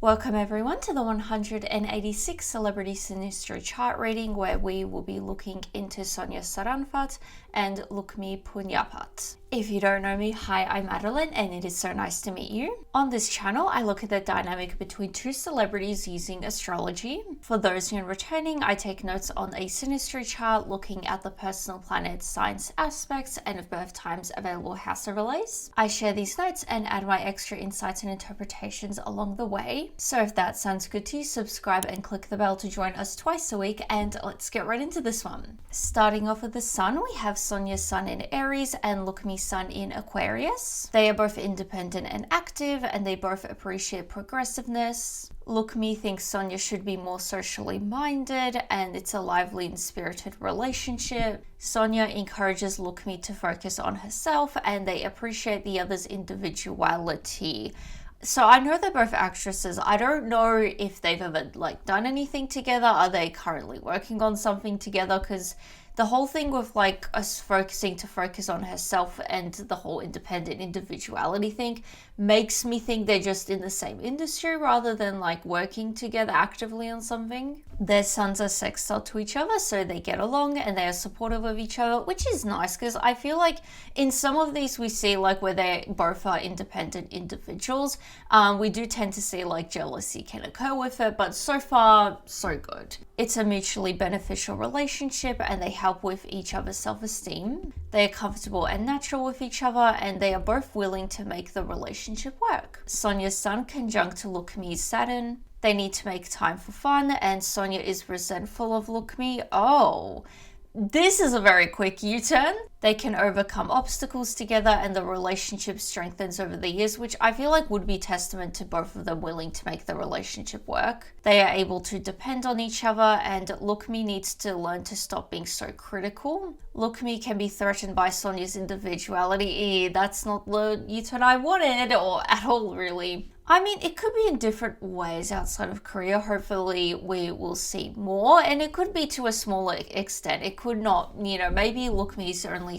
Welcome everyone to the 186 Celebrity Synastry chart reading, where we will be looking into Sonya Saranphat and Lookmhee Punyapat. If you don't know me, hi, I'm Madeline and it is so nice to meet you. On this channel, I look at the dynamic between two celebrities using astrology. For those who are returning, I take notes on a synastry chart looking at the personal planets, signs, aspects, and birth times available house overlays. I share these notes and add my extra insights and interpretations along the way. So if that sounds good to you, subscribe and click the bell to join us twice a week, and let's get right into this one. Starting off with the sun, we have Sonya's sun in Aries and Lookmhee's sun in Aquarius. They are both independent and active, and they both appreciate progressiveness. Lookmhee thinks Sonya should be more socially minded, and it's a lively and spirited relationship. Sonya encourages Lookmhee to focus on herself, and they appreciate the other's individuality. So I know they're both actresses. I don't know if they've ever done anything together. Are they currently working on something together? Because the whole thing with us focus on herself and the whole independent individuality thing makes me think they're just in the same industry rather than working together actively on something. Their suns are sextile to each other, so they get along and they are supportive of each other, which is nice because I feel like in some of these we see where they both are independent individuals, we do tend to see jealousy can occur with it, but so far so good. It's a mutually beneficial relationship and they help with each other's self-esteem. They are comfortable and natural with each other, and they are both willing to make the relationship work. Sonya's sun conjunct to Lookmhee's Saturn. They need to make time for fun, and Sonya is resentful of Lookmhee. Oh, this is a very quick U-turn. They can overcome obstacles together and the relationship strengthens over the years, which I feel would be testament to both of them willing to make the relationship work. They are able to depend on each other, and Lookmhee needs to learn to stop being so critical. Lookmhee can be threatened by Sonya's individuality. That's not the U-turn I wanted, or at all really. I mean, it could be in different ways outside of Korea. Hopefully we will see more, and it could be to a smaller extent. It could not, maybe Lookmhee's only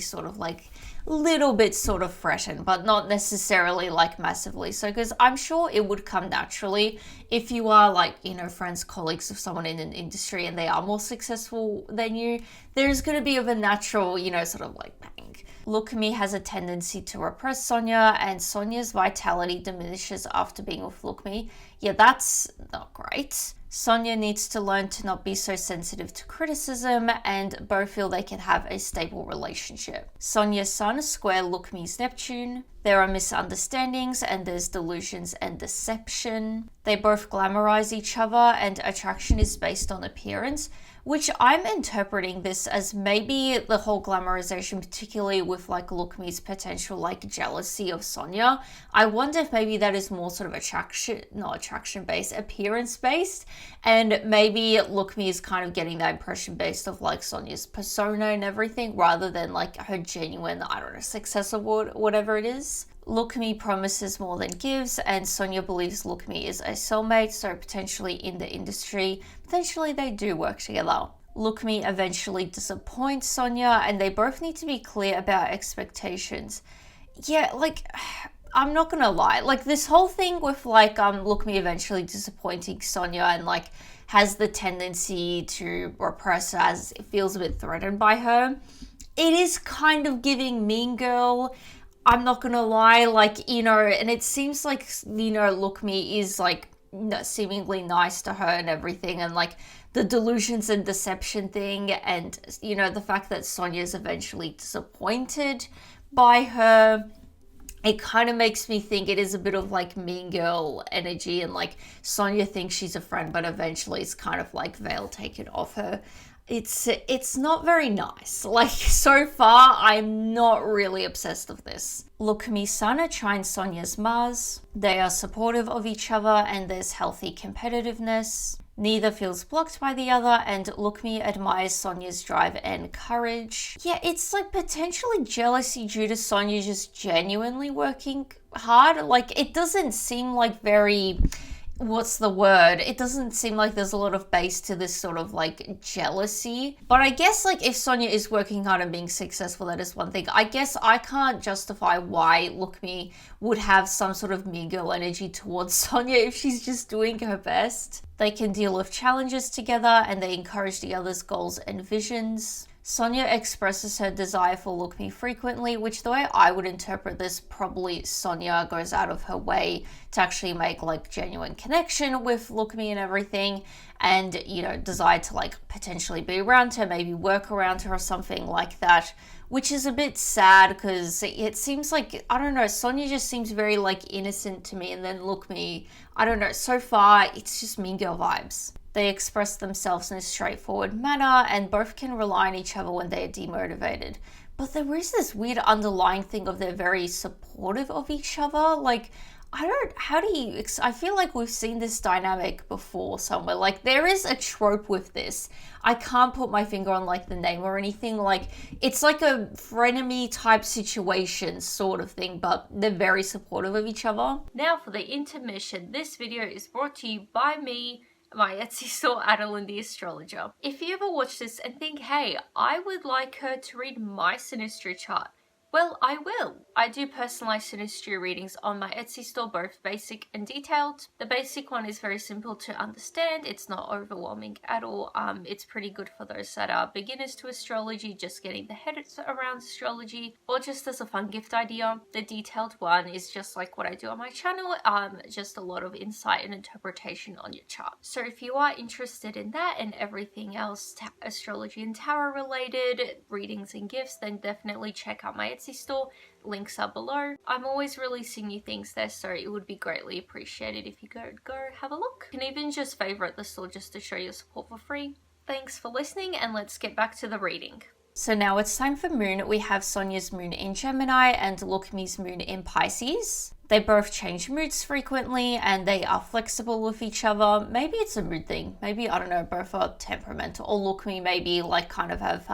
little bit threatened, but not necessarily massively so, because I'm sure it would come naturally if you are friends, colleagues of someone in an industry and they are more successful than you. There's going to be of a natural, bang. Lookmhee has a tendency to repress Sonya, and Sonya's vitality diminishes after being with Lookmhee. Yeah, that's not great. Sonya needs to learn to not be so sensitive to criticism, and both feel they can have a stable relationship. Sonya's sun square Lookmhee's Neptune. There are misunderstandings and there's delusions and deception. They both glamorize each other, and attraction is based on appearance, which I'm interpreting this as maybe the whole glamorization, particularly with Lookmhee's potential jealousy of Sonya. I wonder if maybe that is more attraction-based, appearance-based, and maybe Lookmhee is kind of getting that impression based of Sonya's persona and everything, rather than her genuine, success or whatever it is. Lookmhee promises more than gives, and Sonya believes Lookmhee is a soulmate, so potentially in the industry, potentially they do work together. Lookmhee eventually disappoints Sonya, and they both need to be clear about expectations. Yeah, I'm not gonna lie, this whole thing with Lookmhee eventually disappointing Sonya and has the tendency to repress her as it feels a bit threatened by her. It is kind of giving Mean Girl. I'm not gonna lie, and it seems Lookmhee is seemingly nice to her and everything, and the delusions and deception thing, and the fact that Sonya's eventually disappointed by her, it kind of makes me think it is a bit of Mean Girl energy, and Sonya thinks she's a friend, but eventually it's kind of veil taken off her. It's not very nice. So far, I'm not really obsessed with this. Lookmhee's sun Trine Sonya's Mars. They are supportive of each other and there's healthy competitiveness. Neither feels blocked by the other, and Lookmhee admires Sonya's drive and courage. Yeah, it's potentially jealousy due to Sonya just genuinely working hard. It doesn't seem very what's the word? It doesn't seem like there's a lot of base to this sort of like jealousy. But I guess like if Sonya is working hard and being successful, that is one thing. I guess I can't justify why Lookmhee would have some sort of mean girl energy towards Sonya if she's just doing her best. They can deal with challenges together and they encourage the other's goals and visions. Sonya expresses her desire for Lookmhee frequently, which the way I would interpret this, probably Sonya goes out of her way to actually make like genuine connection with Lookmhee and everything, and you know, desire to like potentially be around her, maybe work around her or something like that, which is a bit sad because it seems like, I don't know, Sonya just seems very like innocent to me, and then Lookmhee, I don't know, so far it's just mean girl vibes. They express themselves in a straightforward manner and both can rely on each other when they are demotivated. But there is this weird underlying thing of they're very supportive of each other. Like, I feel like we've seen this dynamic before somewhere. Like, there is a trope with this. I can't put my finger on like the name or anything. Like, it's like a frenemy type situation sort of thing, but they're very supportive of each other. Now for the intermission. This video is brought to you by me, my Etsy store, Adeline the Astrologer. If you ever watch this and think, hey, I would like her to read my Synastry chart, well, I will. I do personalized Synastry readings on my Etsy store, both basic and detailed. The basic one is very simple to understand. It's not overwhelming at all. It's pretty good for those that are beginners to astrology, just getting the head around astrology, or just as a fun gift idea. The detailed one is just like what I do on my channel, just a lot of insight and interpretation on your chart. So if you are interested in that and everything else, astrology and tarot related, readings and gifts, then definitely check out my Etsy store. Links are below. I'm always releasing new things there, so it would be greatly appreciated if you go have a look. You can even just favorite the store just to show your support for free. Thanks for listening, and let's get back to the reading. So now it's time for moon. We have Sonya's moon in Gemini and Lookmhee's moon in Pisces. They both change moods frequently and they are flexible with each other. Maybe it's a mood thing. Maybe, I don't know, both are temperamental. Or Lookmhee maybe like kind of have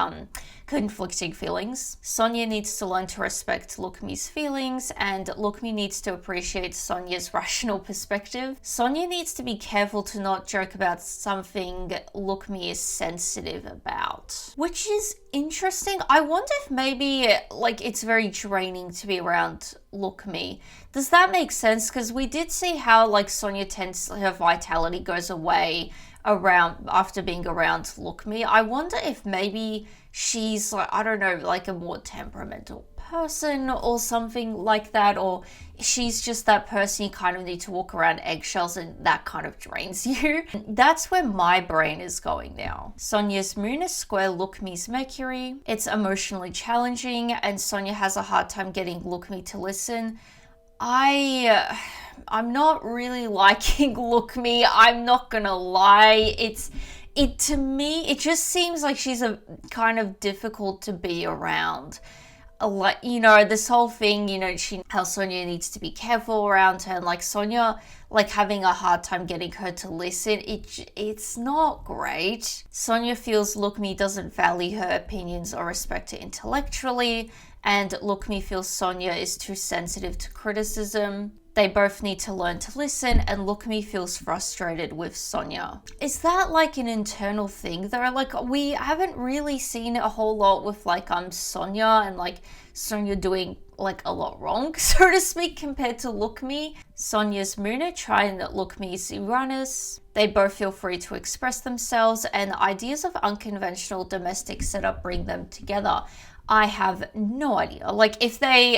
conflicting feelings. Sonya needs to learn to respect Lookmhee's feelings and Lookmhee needs to appreciate Sonya's rational perspective. Sonya needs to be careful to not joke about something Lookmhee is sensitive about, which is interesting. I wonder if maybe like it's very draining to be around Lookmhee. Does that make sense? Because we did see how like Sonya tends, her vitality goes away around after being around Lookmhee. I wonder if maybe she's like, I don't know, like a more temperamental person or something like that, or she's just that person you kind of need to walk around eggshells and that kind of drains you. That's where my brain is going now. Sonya's moon is square Lookmhee's Mercury. It's emotionally challenging and Sonya has a hard time getting Lookmhee to listen. I'm not really liking Lookmhee. I'm not gonna lie. To me, it just seems like she's a kind of difficult to be around. Like, you know, this whole thing, you know, how Sonya needs to be careful around her, and like Sonya, like having a hard time getting her to listen. It's not great. Sonya feels Lookmhee doesn't value her opinions or respect her intellectually, and Lookmhee feels Sonya is too sensitive to criticism. They both need to learn to listen, and Lookmhee feels frustrated with Sonya. Is that like an internal thing though? Like, we haven't really seen a whole lot with like Sonya and like Sonya doing like a lot wrong, so to speak, compared to Lookmhee. Sonya's moon are Trine Lookmhee's Uranus. They both feel free to express themselves, and ideas of unconventional domestic setup bring them together. I have no idea. Like, if they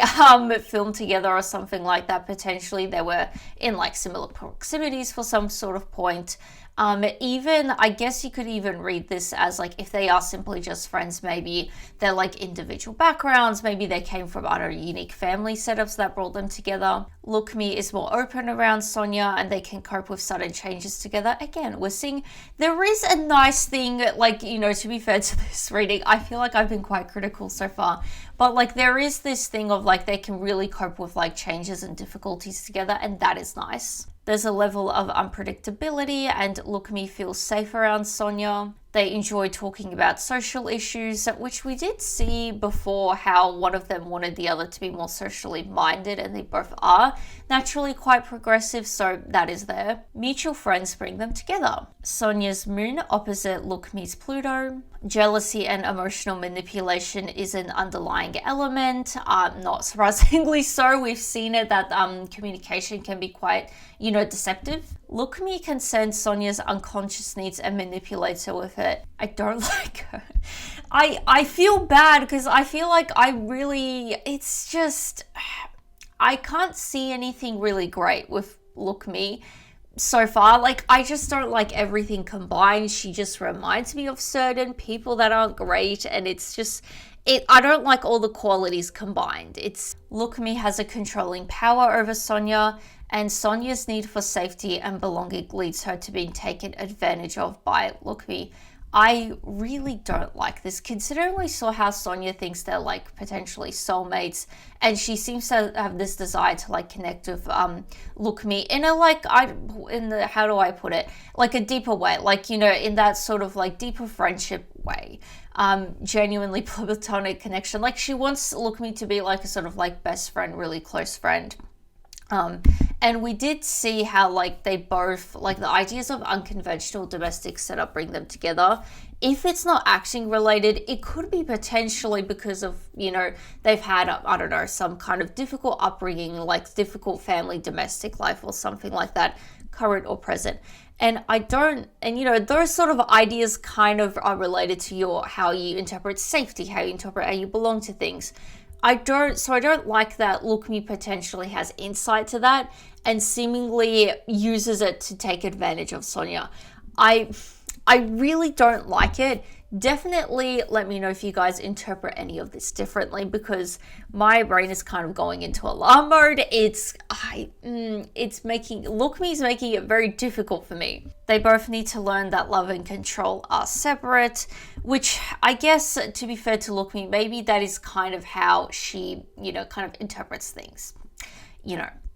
filmed together or something like that, potentially they were in like similar proximities for some sort of point. Even, I guess you could even read this as like, if they are simply just friends, maybe they're like individual backgrounds, maybe they came from other unique family setups that brought them together. Lookmhee is more open around Sonya and they can cope with sudden changes together. Again, we're seeing there is a nice thing, like, you know, to be fair to this reading, I feel like I've been quite critical so far, but like there is this thing of like they can really cope with like changes and difficulties together, and that is nice. There's a level of unpredictability and Lookmhee feels safe around Sonya. They enjoy talking about social issues, which we did see before how one of them wanted the other to be more socially minded, and they both are naturally quite progressive, so that is there. Mutual friends bring them together. Sonya's moon opposite Lookmhee's Pluto. Jealousy and emotional manipulation is an underlying element. Not surprisingly so, we've seen it that communication can be quite, deceptive. Lookmhee can sense Sonya's unconscious needs and manipulates her with it. I don't like her. I feel bad because I feel like it's just, I can't see anything really great with Lookmhee so far. Like, I just don't like everything combined. She just reminds me of certain people that aren't great, and it's just, I don't like all the qualities combined. Lookmhee has a controlling power over Sonya, and Sonya's need for safety and belonging leads her to being taken advantage of by Lookmhee. I really don't like this, considering we saw how Sonya thinks they're like potentially soulmates, and she seems to have this desire to like connect with Lookmhee in a how do I put it, like a deeper way, like, in that sort of like deeper friendship way, genuinely platonic connection. Like, she wants Lookmhee to be like a sort of like best friend, really close friend. And we did see how like they both, like the ideas of unconventional domestic setup bring them together. If it's not acting related, it could be potentially because of, they've had, I don't know, some kind of difficult upbringing, like difficult family domestic life or something like that, current or present. And those sort of ideas kind of are related to how you interpret safety, how you belong to things. I don't like that Lookmhee potentially has insight to that and seemingly uses it to take advantage of Sonya. I really don't like it. Definitely let me know if you guys interpret any of this differently, because my brain is kind of going into alarm mode. Lookmee's making it very difficult for me. They both need to learn that love and control are separate, which I guess, to be fair to Lookmhee, maybe that is kind of how she, kind of interprets things.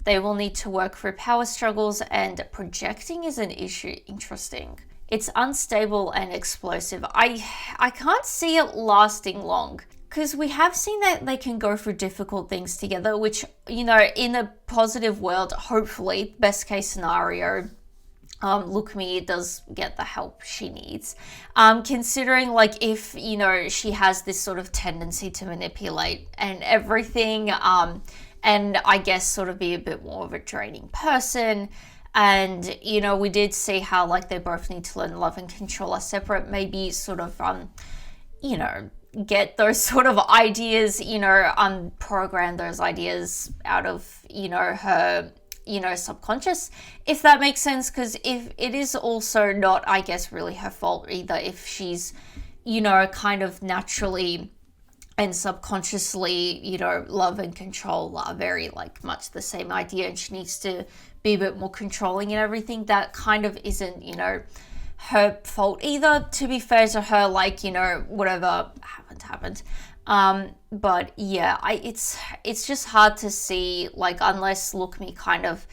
They will need to work through power struggles, and projecting is an issue. Interesting. It's unstable and explosive. I can't see it lasting long, because we have seen that they can go through difficult things together, which, in a positive world, hopefully, best case scenario, Lookmhee does get the help she needs. Considering like if, she has this sort of tendency to manipulate and everything, and I guess sort of be a bit more of a draining person. And, we did see how like they both need to learn love and control are separate, maybe sort of, get those sort of ideas, program those ideas out of, her, subconscious, if that makes sense. Because if it is also not, I guess, really her fault either, if she's, kind of naturally and subconsciously, love and control are very like much the same idea, and she needs to be a bit more controlling and everything. That kind of isn't, her fault either, to be fair to her. Like, whatever happened. But yeah, it's just hard to see, like, unless Lookmhee kind of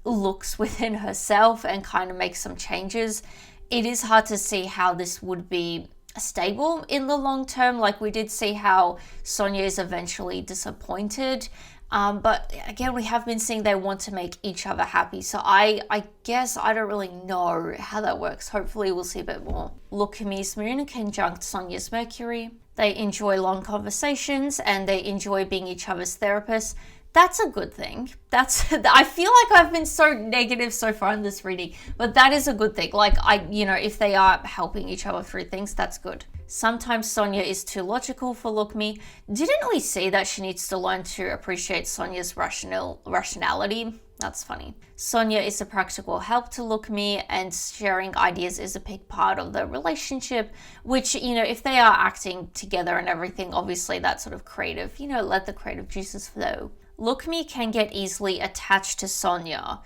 looks within herself and kind of makes some changes, it is hard to see how this would be stable in the long term. Like, we did see how Sonya is eventually disappointed, but again, we have been seeing they want to make each other happy, so I guess I don't really know how that works. Hopefully we'll see a bit more. Lookmhee's moon conjunct Sonya's Mercury. They enjoy long conversations and they enjoy being each other's therapists. That's a good thing. I feel like I've been so negative so far in this reading, but that is a good thing. Like, if they are helping each other through things, that's good. Sometimes Sonya is too logical for Lookmhee. Didn't we see that she needs to learn to appreciate Sonya's rationality? That's funny. Sonya is a practical help to Lookmhee, and sharing ideas is a big part of the relationship, which, if they are acting together and everything, obviously that sort of creative, let the creative juices flow. Lookmhee can get easily attached to Sonya.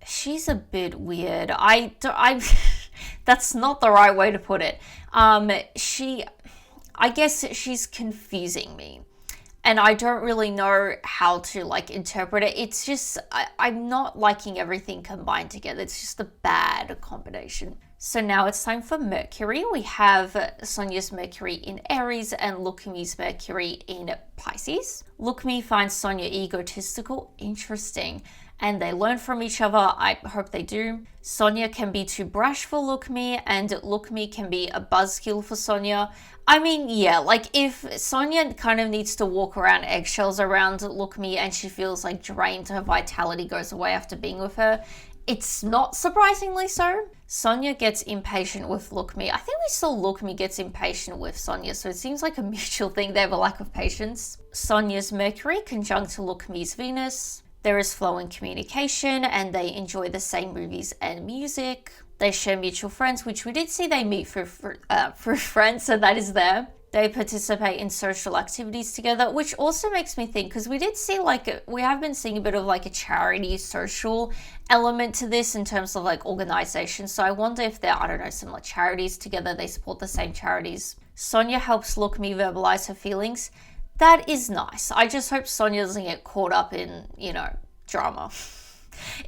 She's a bit weird. That's not the right way to put it. I guess she's confusing me. And I don't really know how to like interpret it. It's just, I'm not liking everything combined together. It's just a bad combination. So now it's time for Mercury. We have Sonya's Mercury in Aries and Lookmhee's Mercury in Pisces. Lookmhee finds Sonya egotistical. Interesting. And they learn from each other. I hope they do. Sonya can be too brash for Lookmhee, and Lookmhee can be a buzzkill for Sonya. I mean, yeah, like if Sonya kind of needs to walk around eggshells around Lookmhee and she feels like drained, her vitality goes away after being with her, it's not surprisingly so. Sonya gets impatient with Lookmhee. I think we saw Lookmhee gets impatient with Sonya, so it seems like a mutual thing. They have a lack of patience. Sonya's Mercury conjunct to Lookmhee's Venus. There is flowing communication and they enjoy the same movies and music. They share mutual friends, which we did see they meet through friends, so that is there. They participate in social activities together, which also makes me think, because we did see we have been seeing a bit of like a charity social element to this in terms of like organization. So I wonder if they're, I don't know, similar charities together, they support the same charities. Sonya helps Lookmhee verbalize her feelings. That is nice. I just hope Sonya doesn't get caught up in, drama.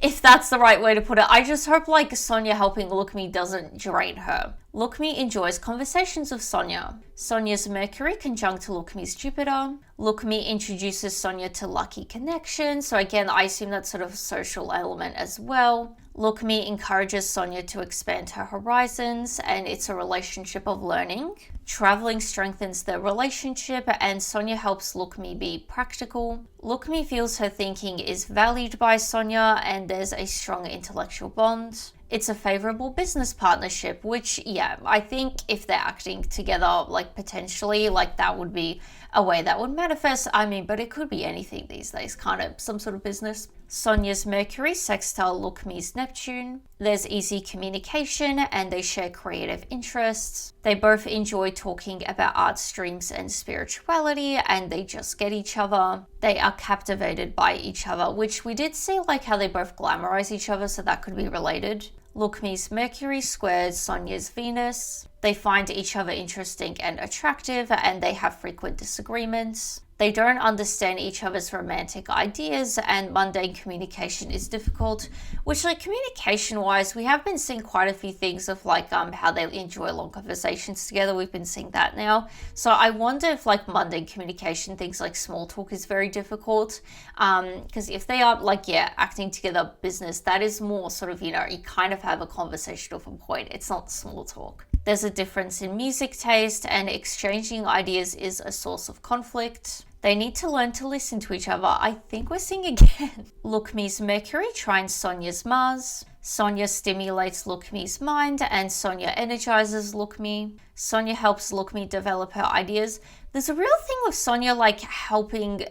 If that's the right way to put it. I just hope like Sonya helping Lookmhee doesn't drain her. Lookmhee enjoys conversations with Sonya. Sonya's Mercury conjunct to Lookmhee's Jupiter. Lookmhee introduces Sonya to lucky connections. So again, I assume that's sort of a social element as well. Lookmhee encourages Sonya to expand her horizons, and it's a relationship of learning. Traveling strengthens the relationship, and Sonya helps Lookmhee be practical. Lookmhee feels her thinking is valued by Sonya, and there's a strong intellectual bond. It's a favorable business partnership, which, yeah, I think if they're acting together, like potentially, like that would be a way that would manifest. I mean, but it could be anything these days, kind of some sort of business. Sonya's Mercury sextile Lookmhee's Neptune. There's easy communication and they share creative interests. They both enjoy talking about art streams and spirituality, and they just get each other. They are captivated by each other, which we did see like how they both glamorize each other, so that could be related. Lookmhee's Mercury squares Sonya's Venus. They find each other interesting and attractive, and they have frequent disagreements. They don't understand each other's romantic ideas, and mundane communication is difficult, which like communication wise, we have been seeing quite a few things of like how they enjoy long conversations together. We've been seeing that now. So I wonder if like mundane communication, things like small talk is very difficult. Because if they are like, yeah, acting together business, that is more sort of, you kind of have a conversation of a point. It's not small talk. There's a difference in music taste, and exchanging ideas is a source of conflict. They need to learn to listen to each other. I think we're seeing again. Lookmhee's Mercury trines Sonya's Mars. Sonya stimulates Lookmhee's mind, and Sonya energizes Lookmhee. Sonya helps Lookmhee develop her ideas. There's a real thing with Sonya like helping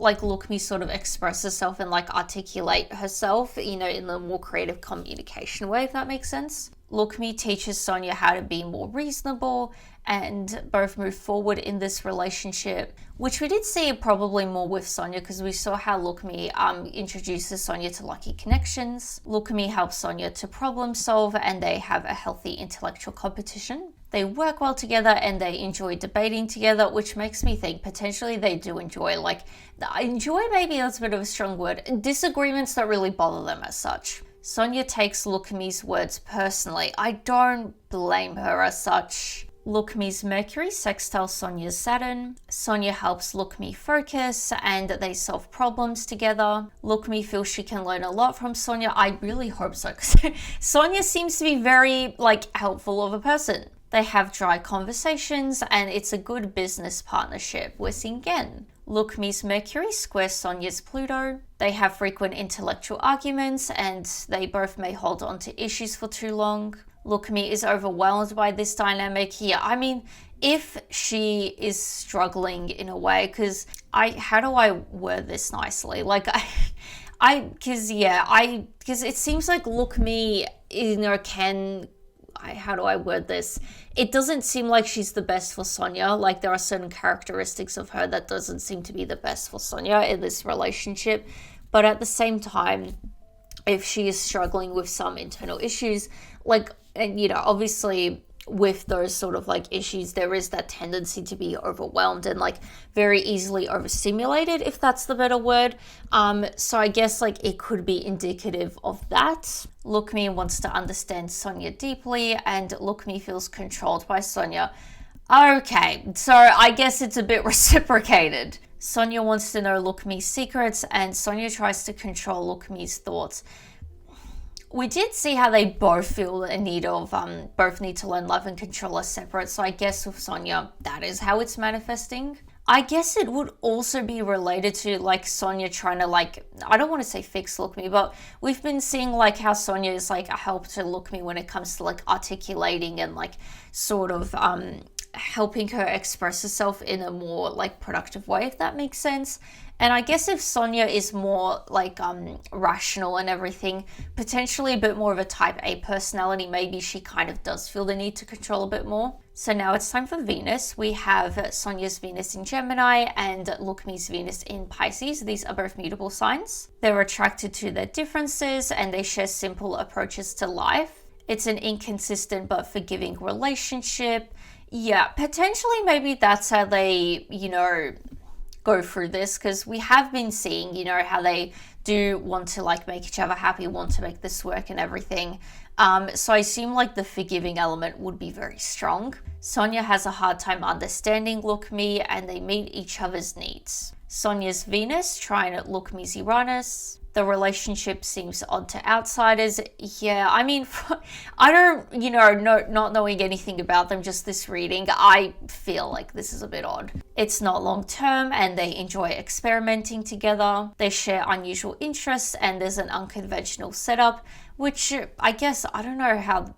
like Lookmhee sort of express herself and like articulate herself, in the more creative communication way, if that makes sense. Lookmhee teaches Sonya how to be more reasonable, and both move forward in this relationship, which we did see probably more with Sonya because we saw how Lookmhee introduces Sonya to lucky connections. Lookmhee helps Sonya to problem solve, and they have a healthy intellectual competition. They work well together and they enjoy debating together, which makes me think potentially they do enjoy, enjoy maybe that's a bit of a strong word, disagreements don't really bother them as such. Sonya takes Lookmhee's words personally. I don't blame her as such. Lookmhee's Mercury sextile Sonya's Saturn. Sonya helps Lookmhee focus and they solve problems together. Lookmhee feels she can learn a lot from Sonya. I really hope so, because Sonya seems to be very helpful of a person. They have dry conversations and it's a good business partnership. We're seeing again. Lookmhee's Mercury squares Sonya's Pluto. They have frequent intellectual arguments and they both may hold on to issues for too long. Lookmhee is overwhelmed by this dynamic here. I mean, if she is struggling in a way, because how do I word this nicely? Because it seems like Lookmhee, how do I word this? It doesn't seem like she's the best for Sonya. There are certain characteristics of her that doesn't seem to be the best for Sonya in this relationship. But at the same time, if she is struggling with some internal issues, obviously with those sort of like issues, there is that tendency to be overwhelmed and like very easily overstimulated, if that's the better word. So I guess like it could be indicative of that. Lookmhee wants to understand Sonya deeply, and Lookmhee feels controlled by Sonya. Okay, so I guess it's a bit reciprocated. Sonya wants to know Lookmhee's secrets, and Sonya tries to control Lookmhee's thoughts. We did see how they both feel a need of, both need to learn love and control are separate. So I guess with Sonya, that is how it's manifesting. I guess it would also be related to like Sonya trying to like, I don't want to say fix Lookmhee, but we've been seeing like how Sonya is like a help to Lookmhee when it comes to like articulating and like sort of helping her express herself in a more like productive way, if that makes sense. And I guess if Sonya is more like rational and everything, potentially a bit more of a type A personality, maybe she kind of does feel the need to control a bit more. So now it's time for Venus. We have Sonya's Venus in Gemini and Lookmhee's Venus in Pisces. These are both mutable signs. They're attracted to their differences and they share simple approaches to life. It's an inconsistent but forgiving relationship. Yeah, potentially maybe that's how they, go through this, because we have been seeing, how they do want to like make each other happy, want to make this work and everything. So I assume like the forgiving element would be very strong. Sonya has a hard time understanding Lookmhee and they meet each other's needs. Sonya's Venus trying to Lookmhee's Uranus. The relationship seems odd to outsiders. Yeah, I mean, I don't, not knowing anything about them, just this reading, I feel like this is a bit odd. It's not long term and they enjoy experimenting together. They share unusual interests and there's an unconventional setup, which I guess, I don't know how,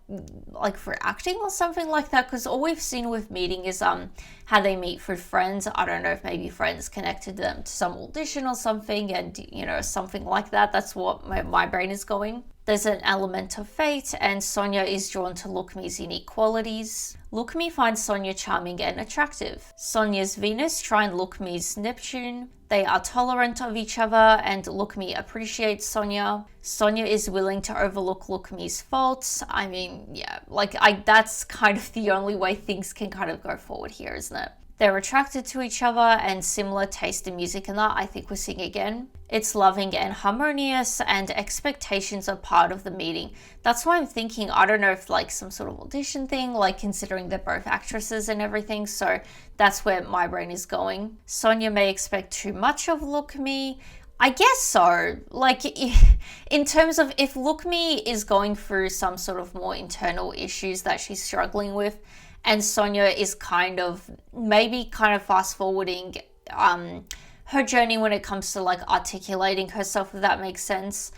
like for acting or something like that, because all we've seen with meeting is how they meet for friends. I don't know if maybe friends connected them to some audition or something and, something like that. That's what my brain is going. There's an element of fate and Sonya is drawn to Lookmhee's unique qualities. Lookmhee finds Sonya charming and attractive. Sonya's Venus trine Lookmhee's Neptune. They are tolerant of each other and Lookmhee appreciates Sonya. Sonya is willing to overlook Lookmhee's faults. I mean, yeah, that's kind of the only way things can kind of go forward here, isn't it? They're attracted to each other and similar taste in music and that I think we're seeing again. It's loving and harmonious and expectations are part of the meeting. That's why I'm thinking, I don't know if like some sort of audition thing, like considering they're both actresses and everything. So that's where my brain is going. Sonya may expect too much of Lookmhee. I guess so. Like in terms of if Lookmhee is going through some sort of more internal issues that she's struggling with, and Sonya is kind of fast forwarding her journey when it comes to like articulating herself, if that makes sense.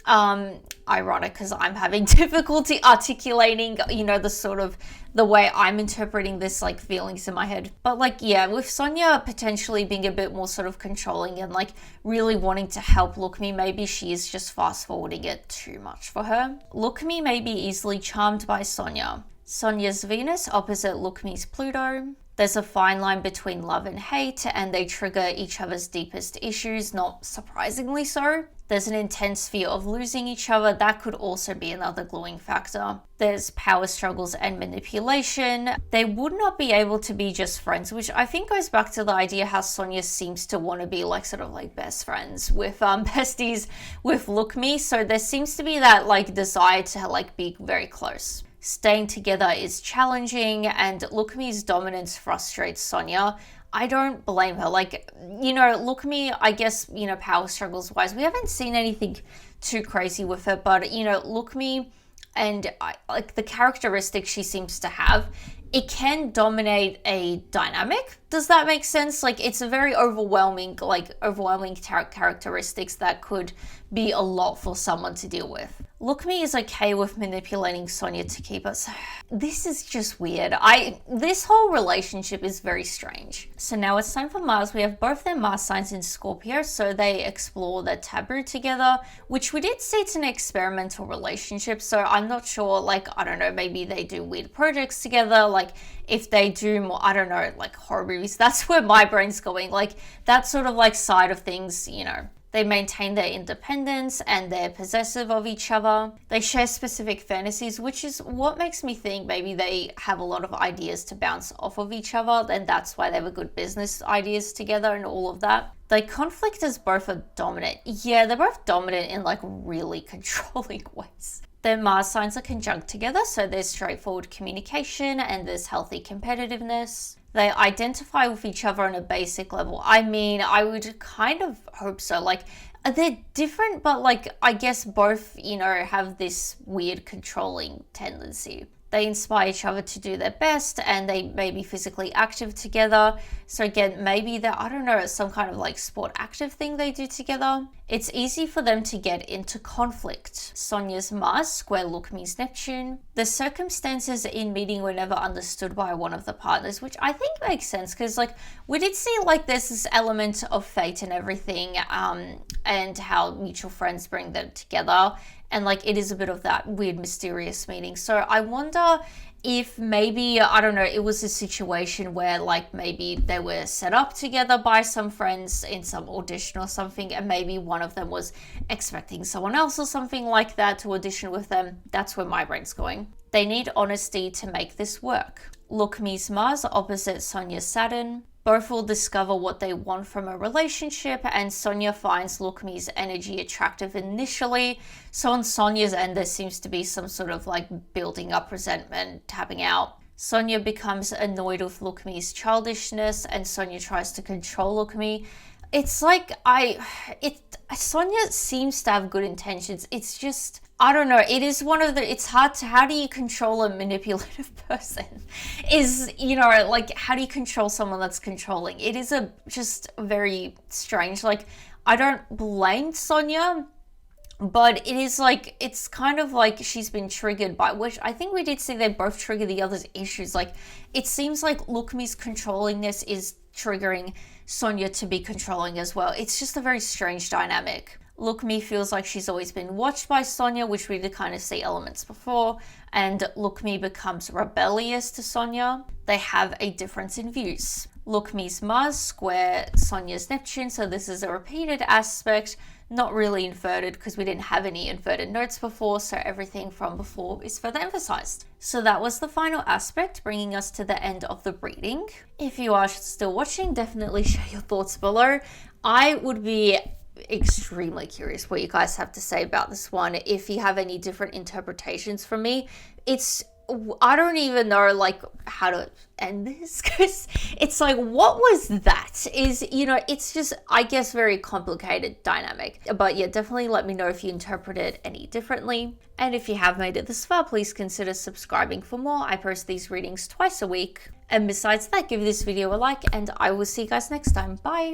Ironic because I'm having difficulty articulating, the way I'm interpreting this like feelings in my head. But like, yeah, with Sonya potentially being a bit more sort of controlling and like really wanting to help Lookmhee, maybe she is just fast forwarding it too much for her. Lookmhee may be easily charmed by Sonya. Sonya's Venus opposite Lookmhee's Pluto. There's a fine line between love and hate, and they trigger each other's deepest issues, not surprisingly so. There's an intense fear of losing each other. That could also be another gluing factor. There's power struggles and manipulation. They would not be able to be just friends, which I think goes back to the idea how Sonya seems to want to be like sort of like best friends with besties with Lookmhee. So there seems to be that like desire to like be very close. Staying together is challenging and Lookmhee's dominance frustrates Sonya. I don't blame her. Like, Lookmhee, I guess, power struggles wise, we haven't seen anything too crazy with her, but, Lookmhee and like the characteristics she seems to have, it can dominate a dynamic. Does that make sense? Like, it's a very overwhelming characteristics that could be a lot for someone to deal with. Lookmhee is okay with manipulating Sonya to keep us. This is just weird. This whole relationship is very strange. So now it's time for Mars. We have both their Mars signs in Scorpio, so they explore the taboo together, which we did see it's an experimental relationship. So I'm not sure, like, I don't know, maybe they do weird projects together, like if they do more, I don't know, like horror movies. That's where my brain's going, like that sort of like side of things, They maintain their independence and they're possessive of each other. They share specific fantasies, which is what makes me think maybe they have a lot of ideas to bounce off of each other, and that's why they have a good business ideas together and all of that. They conflict as both are dominant. Yeah, they're both dominant in like really controlling ways. Their Mars signs are conjunct together, so there's straightforward communication and there's healthy competitiveness. They identify with each other on a basic level. I mean, I would kind of hope so. Like, they're different, but like, I guess both, have this weird controlling tendency. They inspire each other to do their best and they may be physically active together. So again, maybe I don't know, some kind of like sport active thing they do together. It's easy for them to get into conflict. Sonya's Mars square Lookmhee's Neptune. The circumstances in meeting were never understood by one of the partners, which I think makes sense because like we did see like there's this element of fate and everything, and how mutual friends bring them together. And like it is a bit of that weird mysterious meeting. So I wonder if maybe, I don't know, it was a situation where like maybe they were set up together by some friends in some audition or something, and maybe one of them was expecting someone else or something like that to audition with them. That's where my brain's going. They need honesty to make this work. Lookmhee's Mars opposite Sonya's Saturn. Both will discover what they want from a relationship, and Sonya finds Lookmhee's energy attractive initially. So on Sonya's end, there seems to be some sort of like building up resentment, tapping out. Sonya becomes annoyed with Lookmhee's childishness, and Sonya tries to control Lookmhee. It's like Sonya seems to have good intentions. It's just, I don't know. It is one of the, it's hard to, how do you control a manipulative person? Like, how do you control someone that's controlling? It is just very strange. Like, I don't blame Sonya, but it is like, it's kind of like she's been triggered by, which I think we did see they both trigger the other's issues. Like, it seems like Lookmhee's controllingness is triggering Sonya to be controlling as well. It's just a very strange dynamic. Lookmhee feels like she's always been watched by Sonya, which we did kind of see elements before, and Lookmhee becomes rebellious to Sonya. They have a difference in views. Lookmhee's Mars square Sonya's Neptune, so this is a repeated aspect, not really inverted because we didn't have any inverted notes before, so everything from before is further emphasized. So that was the final aspect, bringing us to the end of the reading. If you are still watching, definitely share your thoughts below. I would be extremely curious what you guys have to say about this one. If you have any different interpretations from me, I don't even know like how to end this, because it's like, what was that? It's just, I guess, very complicated dynamic. But yeah, definitely let me know if you interpret it any differently. And if you have made it this far, please consider subscribing for more. I post these readings twice a week. And besides that, give this video a like, and I will see you guys next time. Bye.